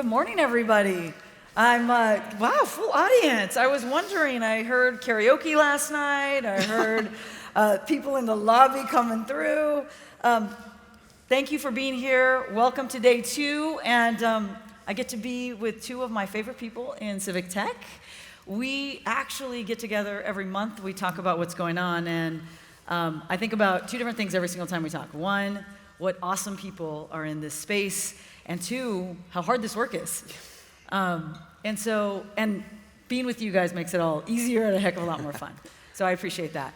Good morning, everybody. Wow, full audience. I was wondering, I heard karaoke last night. I heard people in the lobby coming through. Thank you for being here. Welcome to day 2. And I get to be with 2 of my favorite people in civic tech. We actually get together every month. We talk about what's going on. And I think about 2 different things every single time we talk. 1, what awesome people are in this space. And 2, how hard this work is. And being with you guys makes it all easier and a heck of a lot more fun. So I appreciate that.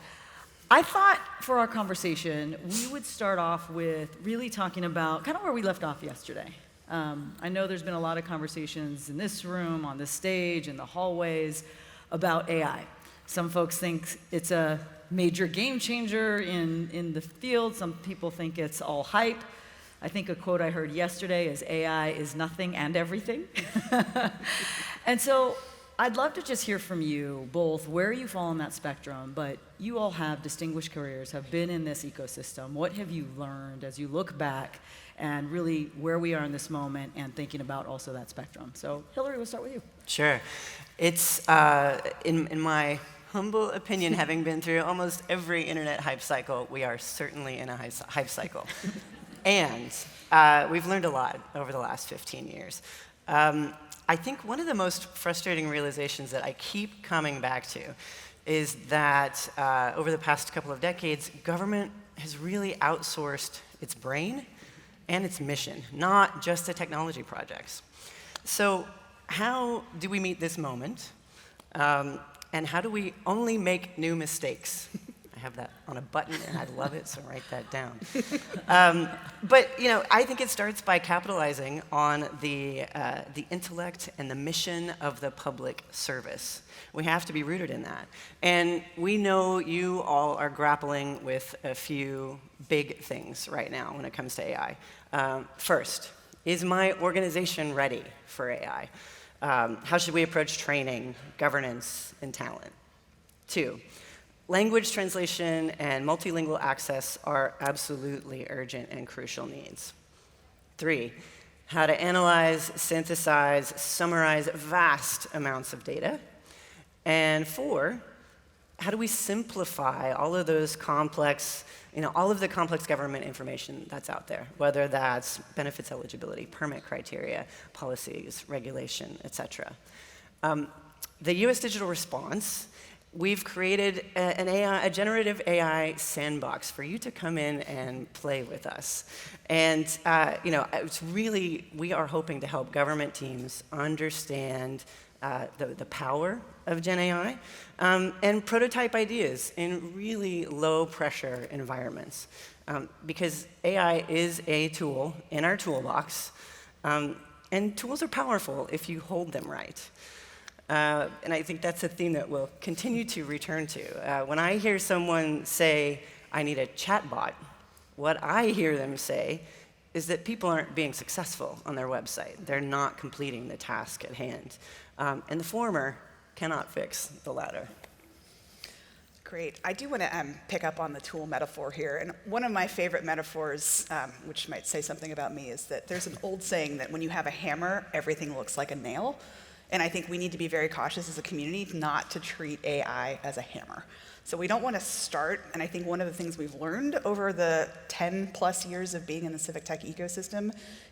I thought for our conversation, we would start off with really talking about kind of where we left off yesterday. I know there's been a lot of conversations in this room, on this stage, in the hallways about AI. Some folks think it's a major game changer in the field. Some people think it's all hype. I think a quote I heard yesterday is AI is nothing and everything. And so I'd love to just hear from you both where you fall on that spectrum, but you all have distinguished careers, have been in this ecosystem. What have you learned as you look back and really where we are in this moment and thinking about also that spectrum? So Hillary, we'll start with you. Sure. It's, in my humble opinion, having been through almost every internet hype cycle, we are certainly in a hype cycle. And we've learned a lot over the last 15 years. I think one of the most frustrating realizations that I keep coming back to is that over the past couple of decades, government has really outsourced its brain and its mission, not just to technology projects. So how do we meet this moment? And how do we only make new mistakes? I have that on a button, and I love it, so write that down. But I think it starts by capitalizing on the intellect and the mission of the public service. We have to be rooted in that. And we know you all are grappling with a few big things right now when it comes to AI. First, is my organization ready for AI? How should we approach training, governance, and talent? 2, language translation and multilingual access are absolutely urgent and crucial needs. 3, how to analyze, synthesize, summarize vast amounts of data. And 4, how do we simplify all of those complex, all of the complex government information that's out there, whether that's benefits eligibility, permit criteria, policies, regulation, et cetera. The US Digital Response, we've created a generative AI sandbox for you to come in and play with us. And it's really, we are hoping to help government teams understand the power of Gen AI and prototype ideas in really low-pressure environments. Because AI is a tool in our toolbox, and tools are powerful if you hold them right. And I think that's a theme that we'll continue to return to. When I hear someone say, I need a chatbot, what I hear them say is that people aren't being successful on their website. They're not completing the task at hand. And the former cannot fix the latter. Great. I do want to pick up on the tool metaphor here. And one of my favorite metaphors, which might say something about me, is that there's an old saying that when you have a hammer, everything looks like a nail. And I think we need to be very cautious as a community not to treat AI as a hammer. So we don't want to start, and I think one of the things we've learned over the 10 plus years of being in the civic tech ecosystem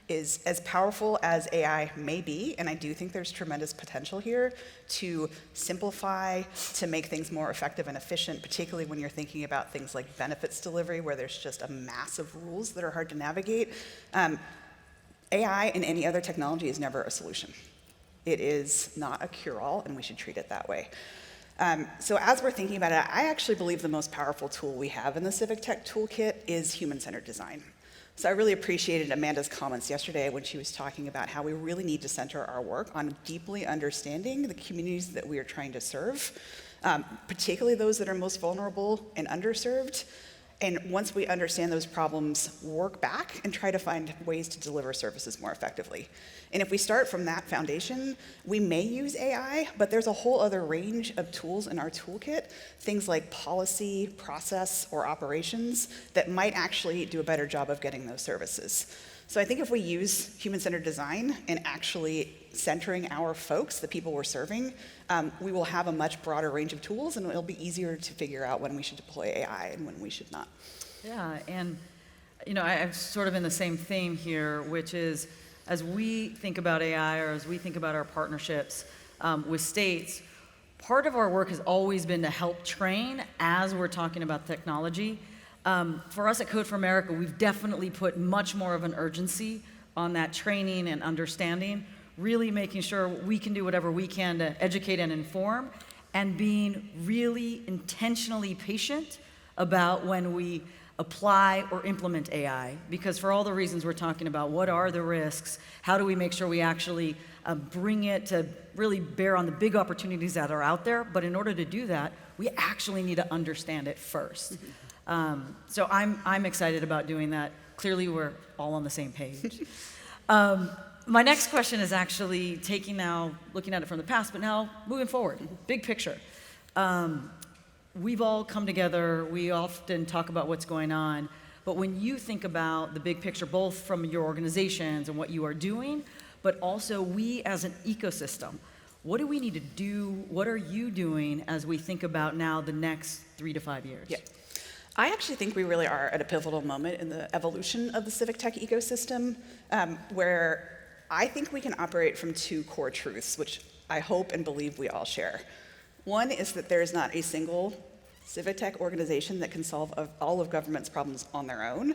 is as powerful as AI may be, and I do think there's tremendous potential here to simplify, to make things more effective and efficient, particularly when you're thinking about things like benefits delivery, where there's just a mass of rules that are hard to navigate. AI and any other technology is never a solution. It is not a cure-all, and we should treat it that way. So as we're thinking about it, I actually believe the most powerful tool we have in the civic tech toolkit is human-centered design. So I really appreciated Amanda's comments yesterday when she was talking about how we really need to center our work on deeply understanding the communities that we are trying to serve, particularly those that are most vulnerable and underserved. And once we understand those problems, work back and try to find ways to deliver services more effectively. And if we start from that foundation, we may use AI, but there's a whole other range of tools in our toolkit, things like policy, process, or operations that might actually do a better job of getting those services. So I think if we use human-centered design and actually centering our folks, the people we're serving, we will have a much broader range of tools, and it'll be easier to figure out when we should deploy AI and when we should not. Yeah, and I'm sort of in the same theme here, which is as we think about AI or as we think about our partnerships with states, part of our work has always been to help train as we're talking about technology. For us at Code for America, we've definitely put much more of an urgency on that training and understanding, really making sure we can do whatever we can to educate and inform, and being really intentionally patient about when we apply or implement AI. Because for all the reasons we're talking about, what are the risks? How do we make sure we actually bring it to really bear on the big opportunities that are out there? But in order to do that, we actually need to understand it first. So I'm excited about doing that. Clearly, we're all on the same page. My next question is actually looking at it from the past, but now moving forward, big picture. We've all come together, we often talk about what's going on, but when you think about the big picture, both from your organizations and what you are doing, but also we as an ecosystem, what do we need to do? What are you doing as we think about now the next 3 to 5 years? Yeah. I actually think we really are at a pivotal moment in the evolution of the civic tech ecosystem, where I think we can operate from 2 core truths, which I hope and believe we all share. One is that there is not a single civic tech organization that can solve all of government's problems on their own.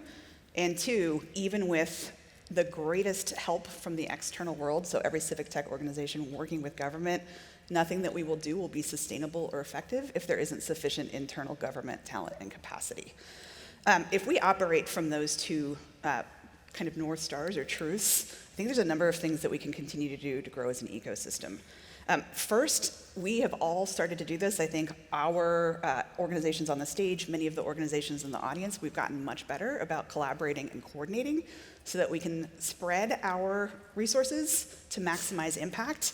And 2, even with the greatest help from the external world, so every civic tech organization working with government, nothing that we will do will be sustainable or effective if there isn't sufficient internal government talent and capacity. If we operate from those 2 kind of North Stars or truths, I think there's a number of things that we can continue to do to grow as an ecosystem. First, we have all started to do this. I think our organizations on the stage, many of the organizations in the audience, we've gotten much better about collaborating and coordinating so that we can spread our resources to maximize impact.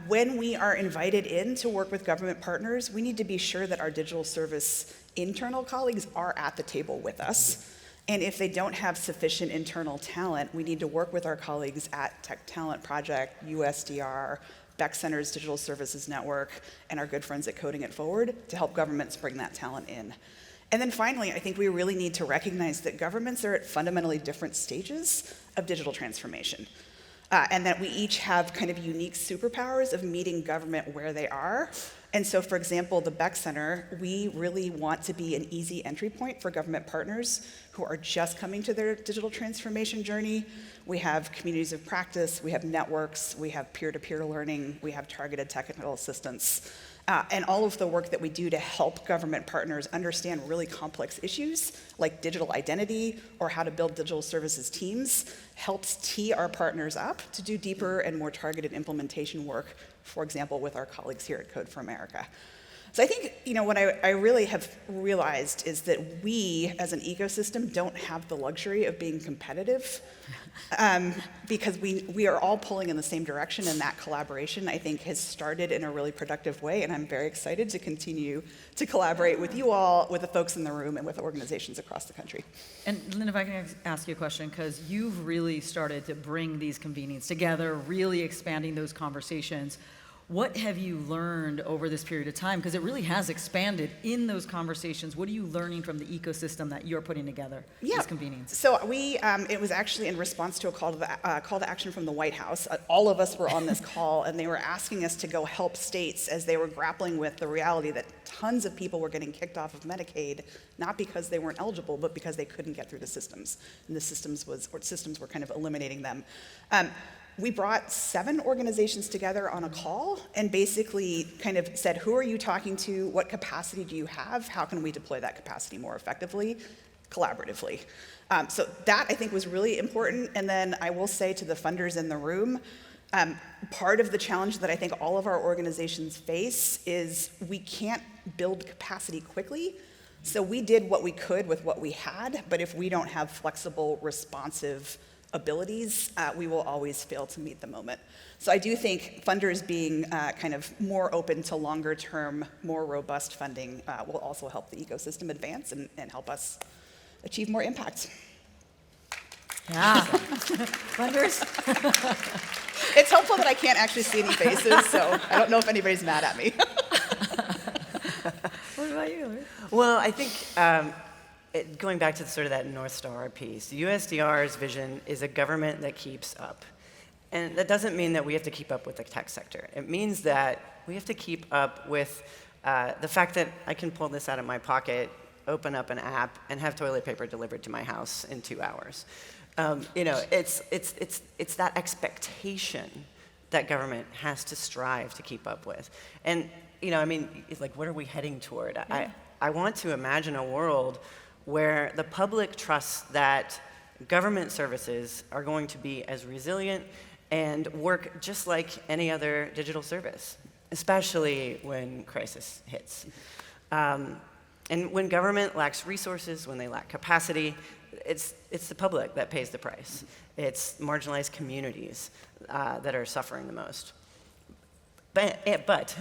When we are invited in to work with government partners, we need to be sure that our digital service internal colleagues are at the table with us. And if they don't have sufficient internal talent, we need to work with our colleagues at Tech Talent Project, USDR, Beeck Center's Digital Services Network, and our good friends at Coding It Forward to help governments bring that talent in. And then finally, I think we really need to recognize that governments are at fundamentally different stages of digital transformation. And that we each have kind of unique superpowers of meeting government where they are. And so, for example, the Beeck Center, we really want to be an easy entry point for government partners who are just coming to their digital transformation journey. We have communities of practice, we have networks, we have peer-to-peer learning, we have targeted technical assistance. And all of the work that we do to help government partners understand really complex issues like digital identity or how to build digital services teams helps tee our partners up to do deeper and more targeted implementation work, for example, with our colleagues here at Code for America. So I think, what I really have realized is that we, as an ecosystem, don't have the luxury of being competitive because we are all pulling in the same direction, and that collaboration, I think, has started in a really productive way, and I'm very excited to continue to collaborate with you all, with the folks in the room, and with organizations across the country. And Lynn, if I can ask you a question, because you've really started to bring these convenings together, really expanding those conversations. What have you learned over this period of time? Because it really has expanded in those conversations. What are you learning from the ecosystem that you're putting together, these convenings? So it was actually in response to a call to action from the White House. All of us were on this call, and they were asking us to go help states as they were grappling with the reality that tons of people were getting kicked off of Medicaid, not because they weren't eligible, but because they couldn't get through the systems. And the systems were kind of eliminating them. We brought 7 organizations together on a call and basically kind of said, who are you talking to? What capacity do you have? How can we deploy that capacity more effectively, collaboratively? So that, I think, was really important. And then I will say to the funders in the room, part of the challenge that I think all of our organizations face is we can't build capacity quickly. So we did what we could with what we had, but if we don't have flexible, responsive abilities, we will always fail to meet the moment. So I do think funders being kind of more open to longer term, more robust funding will also help the ecosystem advance and help us achieve more impact. Yeah. Funders? It's helpful that I can't actually see any faces, so I don't know if anybody's mad at me. What about you, Lynn? Well, I think going back to sort of that North Star piece, USDR's vision is a government that keeps up. And that doesn't mean that we have to keep up with the tech sector. It means that we have to keep up with the fact that I can pull this out of my pocket, open up an app, and have toilet paper delivered to my house in 2 hours. It's that expectation that government has to strive to keep up with. And, it's like, what are we heading toward? I want to imagine a world where the public trusts that government services are going to be as resilient and work just like any other digital service, especially when crisis hits. And when government lacks resources, when they lack capacity, it's the public that pays the price. It's marginalized communities that are suffering the most. But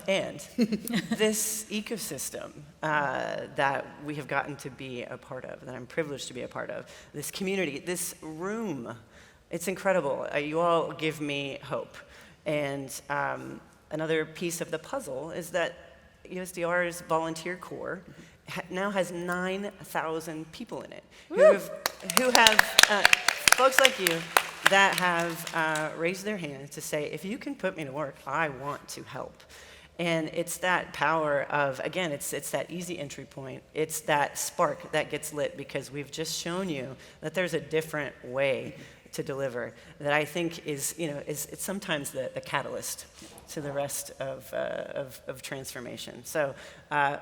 this ecosystem that we have gotten to be a part of, that I'm privileged to be a part of, this community, this room, it's incredible. You all give me hope. And another piece of the puzzle is that USDR's volunteer corps now has 9,000 people in it who have folks like you that have raised their hands to say, if you can put me to work, I want to help. And it's that power of, again, it's that easy entry point. It's that spark that gets lit because we've just shown you that there's a different way to deliver that I think is it's sometimes the catalyst to the rest of transformation. So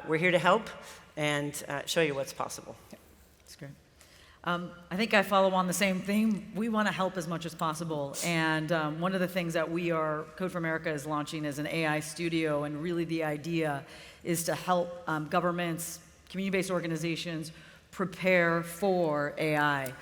we're here to help and show you what's possible. That's great. I think I follow on the same theme. We want to help as much as possible. And one of the things that Code for America is launching is an AI studio. And really the idea is to help governments, community-based organizations prepare for AI.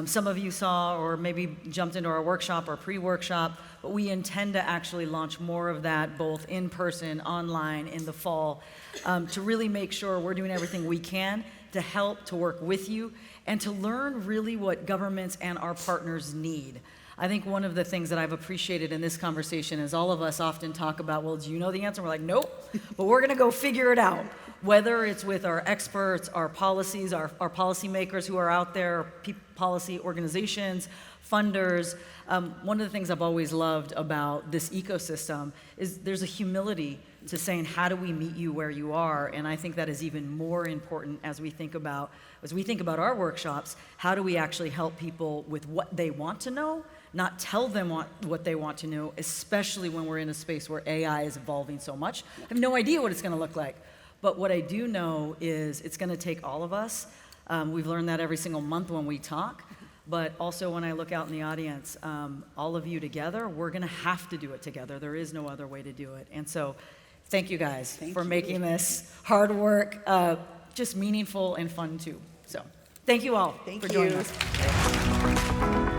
Some of you saw or maybe jumped into our workshop or pre-workshop, but we intend to actually launch more of that both in person, online in the fall, to really make sure we're doing everything we can to help, to work with you, and to learn really what governments and our partners need. I think one of the things that I've appreciated in this conversation is all of us often talk about, well, do you know the answer? We're like, nope, but we're gonna go figure it out. Whether it's with our experts, our policies, our policymakers who are out there, policy organizations, funders. One of the things I've always loved about this ecosystem is there's a humility to saying, how do we meet you where you are? And I think that is even more important as we think about our workshops. How do we actually help people with what they want to know, not tell them what they want to know, especially when we're in a space where AI is evolving so much. I have no idea what it's going to look like. But what I do know is it's going to take all of us. We've learned that every single month when we talk. But also when I look out in the audience, all of you together, we're going to have to do it together. There is no other way to do it. And so thank you guys for making this hard work just meaningful and fun too. So thank you all for joining us.